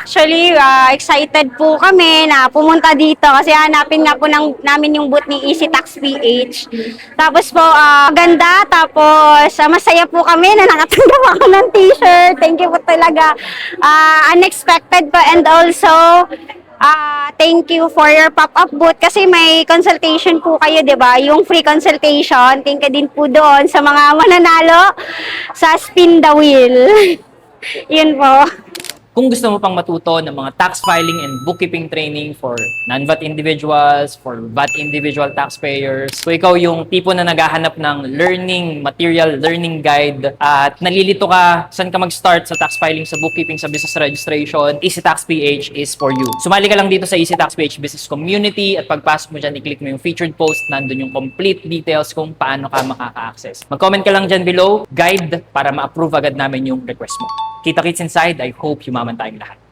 Actually, excited po kami na pumunta dito kasi hanapin nga po namin yung booth ni Easy Tax PH. Tapos po, ganda. Tapos, masaya po kami na nakatanggap ako ng t-shirt. Thank you po talaga. Unexpected po and also, thank you for your pop-up booth kasi may consultation po kayo, di ba? Yung free consultation. Thank you din po doon sa mga mananalo sa Spin the Wheel. Yun po. Kung gusto mo pang matuto ng mga tax filing and bookkeeping training for non-VAT individuals, for VAT individual taxpayers, kung ikaw yung tipo na naghahanap ng learning material, learning guide, at nalilito ka saan ka mag-start sa tax filing, sa bookkeeping, sa business registration, Easy Tax PH is for you. Sumali ka lang dito sa Easy Tax PH Business Community at pagpasok mo dyan, i-click mo yung featured post, nandun yung complete details kung paano ka makaka-access. Mag-comment ka lang dyan below, guide, para ma-approve agad namin yung request mo. Kita-kits inside. I hope yumaman tayong lahat.